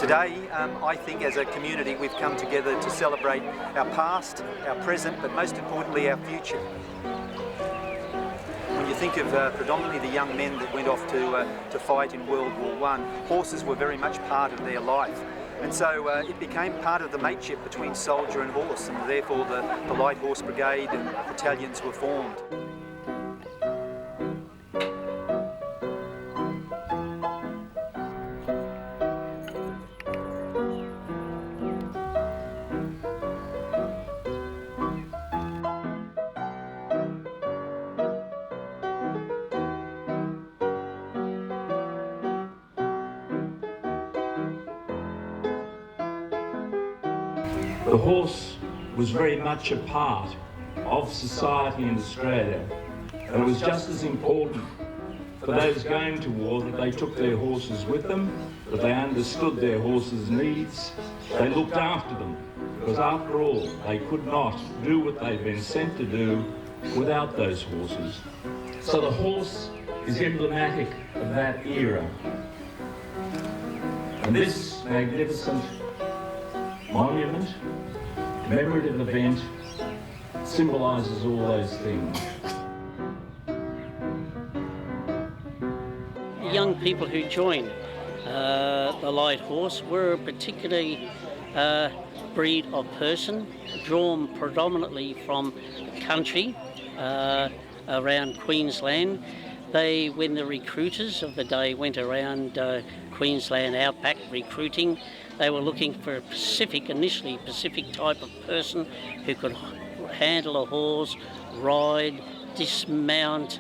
Today, I think as a community we've come together to celebrate our past, our present, but most importantly our future. When you think of predominantly the young men that went off to fight in World War I, horses were very much part of their life. And so it became part of the mateship between soldier and horse, and therefore the Light Horse Brigade and battalions were formed. The horse was very much a part of society in Australia, and it was just as important for those going to war that they took their horses with them, that they understood their horses' needs, they looked after them, because after all, they could not do what they'd been sent to do without those horses. So the horse is emblematic of that era. And this magnificent monument, commemorative event, symbolises all those things. Young people who joined the Light Horse were a particularly breed of person, drawn predominantly from country around Queensland. When the recruiters of the day went around Queensland outback recruiting, they were looking for initially Pacific type of person who could handle a horse, ride, dismount,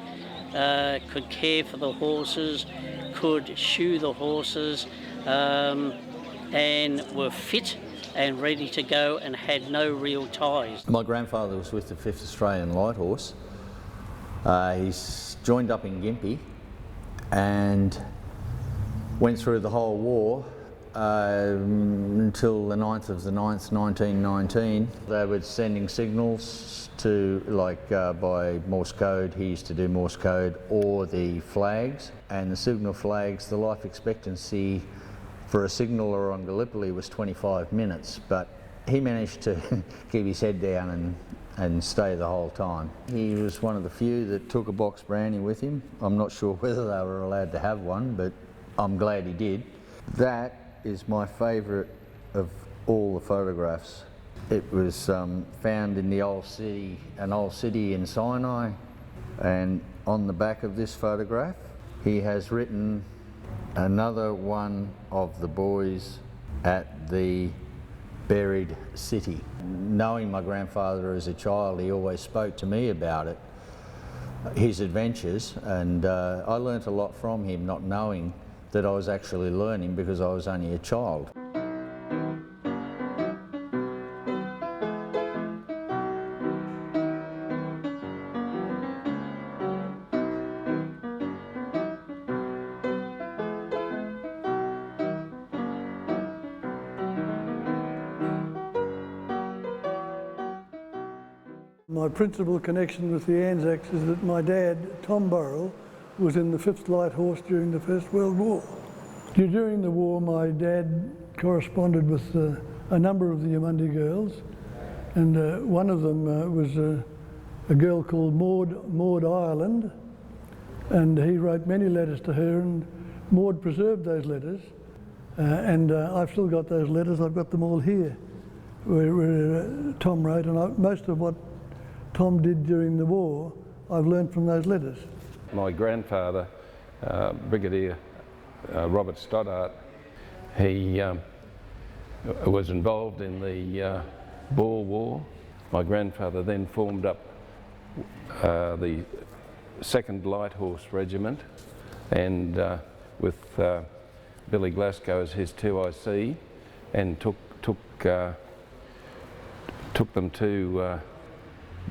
could care for the horses, could shoe the horses, and were fit and ready to go and had no real ties. My grandfather was with the 5th Australian Light Horse. He's joined up in Gympie and went through the whole war until the 9th of the 9th, 1919. They were sending signals to, by Morse code. He used to do Morse code, or the flags. And the signal flags, the life expectancy for a signaller on Gallipoli was 25 minutes, but he managed to keep his head down and stay the whole time. He was one of the few that took a box brandy with him. I'm not sure whether they were allowed to have one, but I'm glad he did. That is my favourite of all the photographs. It was found in the old city, an old city in Sinai, and on the back of this photograph he has written another one of the boys at the buried city. Knowing my grandfather as a child, he always spoke to me about it, his adventures, and I learnt a lot from him, not knowing that I was actually learning because I was only a child. My principal connection with the ANZACs is that my dad, Tom Burrell, was in the 5th Light Horse during the First World War. During the war, my dad corresponded with a number of the Yamundi girls, and one of them was a girl called Maud Ireland, and he wrote many letters to her, and Maud preserved those letters, and I've still got those letters. I've got them all here, where Tom wrote, and most of what Tom did during the war, I've learned from those letters. My grandfather, Brigadier Robert Stoddart, he was involved in the Boer War. My grandfather then formed up the 2nd Light Horse Regiment, and with Billy Glasgow as his 2IC, and took them to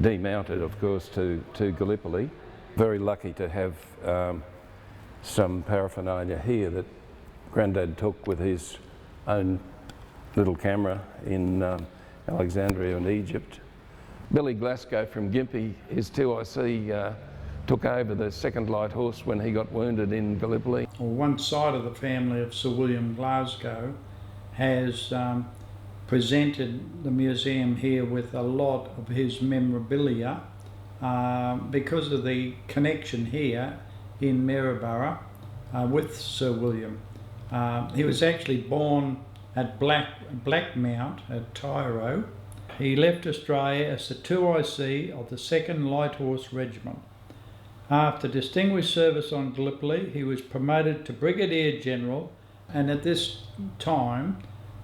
demounted, of course, to Gallipoli. Very lucky to have some paraphernalia here that Grandad took with his own little camera in Alexandria in Egypt. Billy Glasgow from Gympie, his 2IC, took over the 2nd Light Horse when he got wounded in Gallipoli. Well, one side of the family of Sir William Glasgow has presented the museum here with a lot of his memorabilia because of the connection here in Maryborough with Sir William. He was actually born at Blackmount at Tyro. He left Australia as the 2IC of the 2nd Light Horse Regiment. After distinguished service on Gallipoli, he was promoted to Brigadier General, and at this time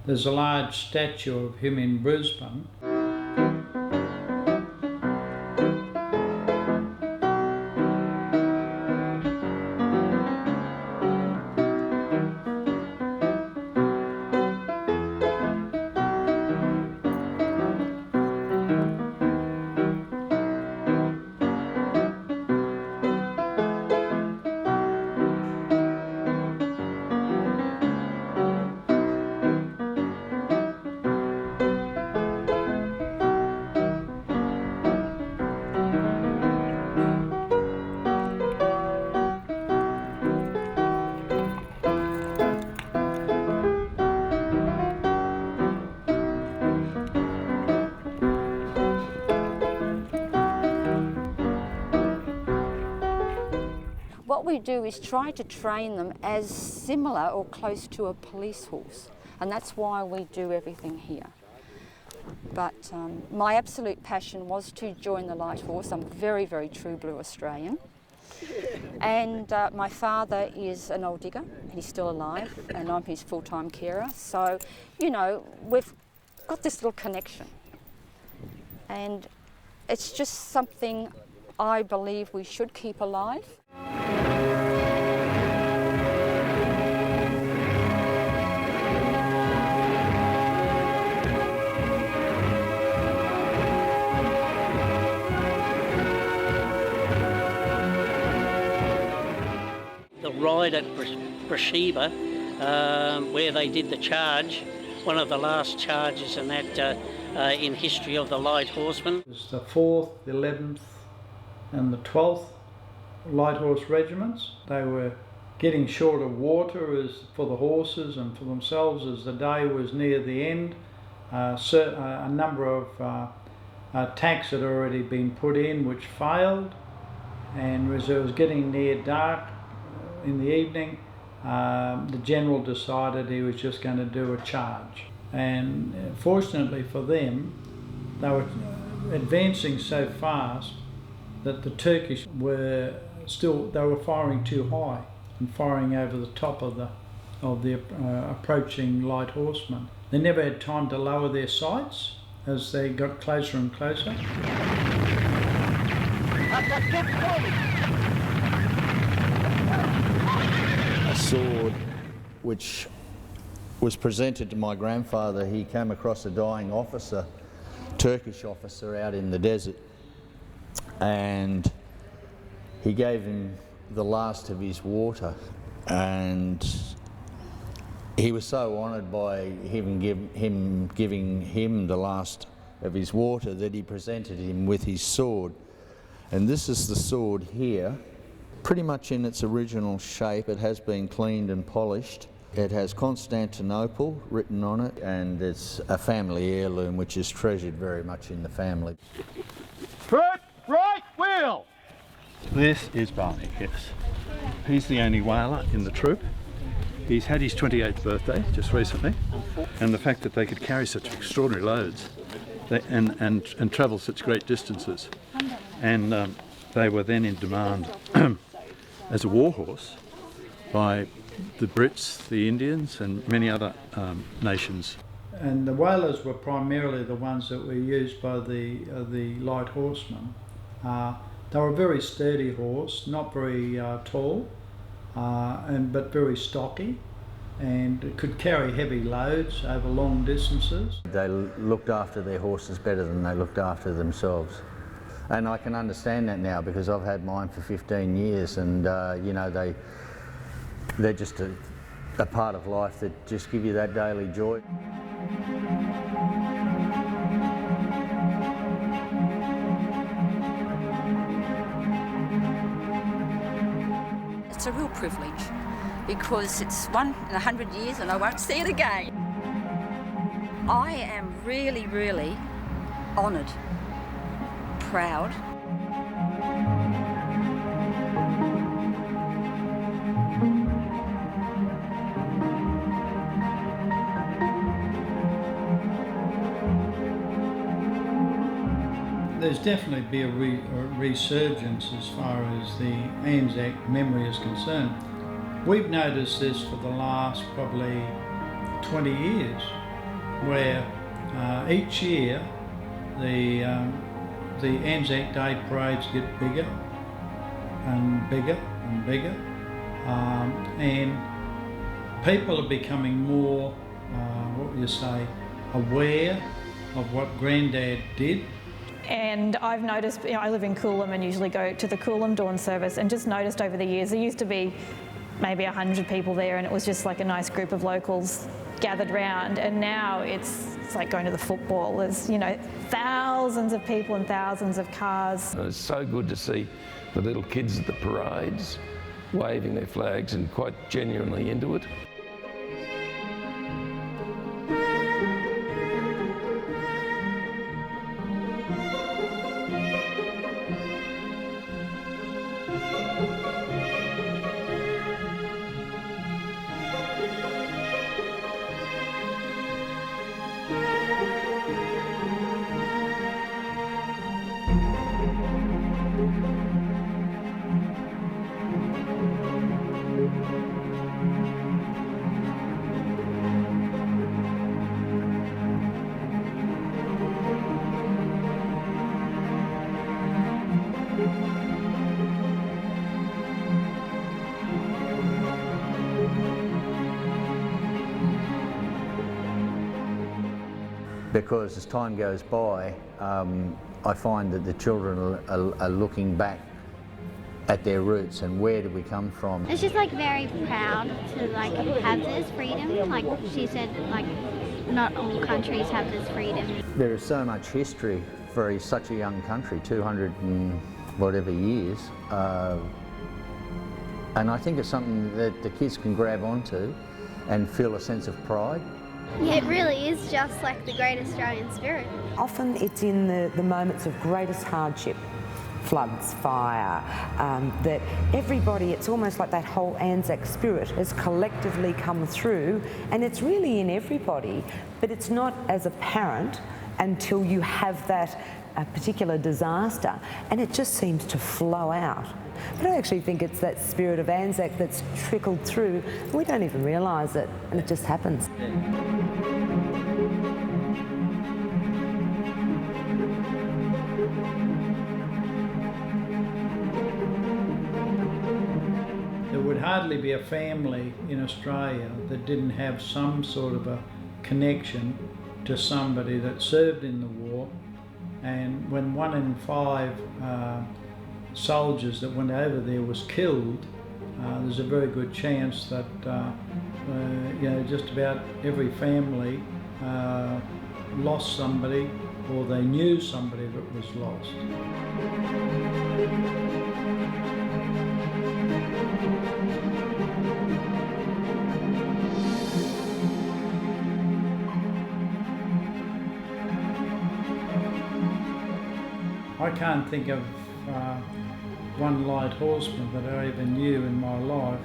there's a large statue of him in Brisbane. What we do is try to train them as similar or close to a police horse, and that's why we do everything here. But my absolute passion was to join the light horse. I'm very, very true blue Australian. And my father is an old digger, he's still alive, and I'm his full-time carer. So, you know, we've got this little connection. And it's just something I believe we should keep alive. The ride at Beersheba, where they did the charge, one of the last charges in that in history of the Light Horsemen. It was the 4th, the 11th and the 12th Light Horse Regiments. They were getting short of water for the horses and for themselves as the day was near the end. A number of attacks had already been put in which failed, and as it was getting near dark in the evening, the General decided he was just going to do a charge. And fortunately for them, they were advancing so fast that the Turkish were firing too high and firing over the top of the approaching light horsemen. They never had time to lower their sights as they got closer and closer. A sword which was presented to my grandfather. He came across a dying officer, Turkish officer, out in the desert, and he gave him the last of his water, and he was so honoured by him giving him the last of his water that he presented him with his sword. And this is the sword here, pretty much in its original shape. It has been cleaned and polished. It has Constantinople written on it, and it's a family heirloom which is treasured very much in the family. Put right wheel! This is Barney, yes. He's the only whaler in the troop. He's had his 28th birthday just recently, and the fact that they could carry such extraordinary loads and travel such great distances, and they were then in demand as a war horse by the Brits, the Indians and many other nations. And the whalers were primarily the ones that were used by the light horsemen. They were a very sturdy horse, not very tall, but very stocky, and could carry heavy loads over long distances. They looked after their horses better than they looked after themselves. And I can understand that now because I've had mine for 15 years, and you know, they're just a part of life that just give you that daily joy. It's a real privilege because it's one in 100 years and I won't see it again. I am really, really honoured, proud. There's definitely been a resurgence as far as the ANZAC memory is concerned. We've noticed this for the last probably 20 years, where each year the ANZAC Day parades get bigger and bigger and bigger, and people are becoming more, aware of what Grandad did. And I've noticed, I live in Coolum and usually go to the Coolum dawn service, and just noticed over the years there used to be maybe 100 people there, and it was just like a nice group of locals gathered round, and now it's like going to the football. There's, thousands of people and thousands of cars. It's so good to see the little kids at the parades waving their flags and quite genuinely into it. Because as time goes by, I find that the children are looking back at their roots and where did we come from. It's just like very proud to like have this freedom. Like she said, like not all countries have this freedom. There is so much history for such a young country, 200 and whatever years, and I think it's something that the kids can grab onto and feel a sense of pride. Yeah, it really is just like the great Australian spirit. Often it's in the moments of greatest hardship, floods, fire, that everybody, it's almost like that whole ANZAC spirit has collectively come through, and it's really in everybody, but it's not as apparent until you have that particular disaster, and it just seems to flow out. But I actually think it's that spirit of ANZAC that's trickled through. We don't even realise it, and it just happens. There would hardly be a family in Australia that didn't have some sort of a connection to somebody that served in the war, and when 1 in 5 soldiers that went over there was killed, there's a very good chance that just about every family lost somebody, or they knew somebody that was lost. I can't think of one light horseman that I ever knew in my life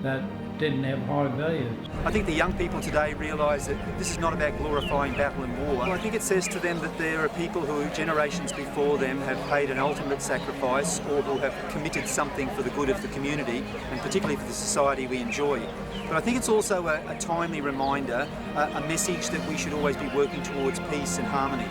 that didn't have high values. I think the young people today realise that this is not about glorifying battle and war. I think it says to them that there are people who generations before them have paid an ultimate sacrifice, or who have committed something for the good of the community, and particularly for the society we enjoy. But I think it's also a timely reminder, a message that we should always be working towards peace and harmony.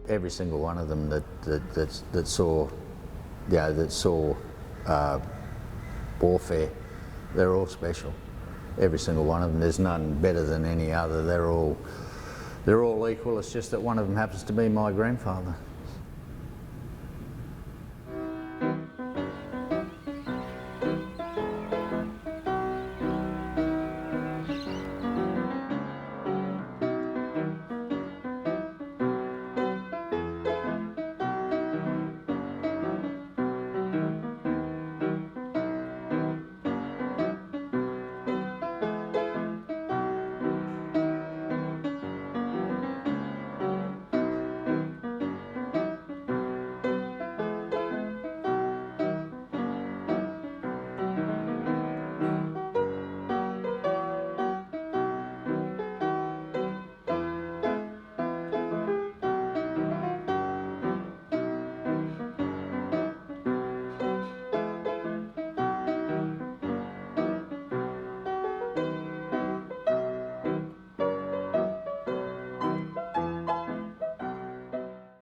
Every single one of them that saw warfare, they're all special. Every single one of them. There's none better than any other. They're all They're all equal, it's just that one of them happens to be my grandfather.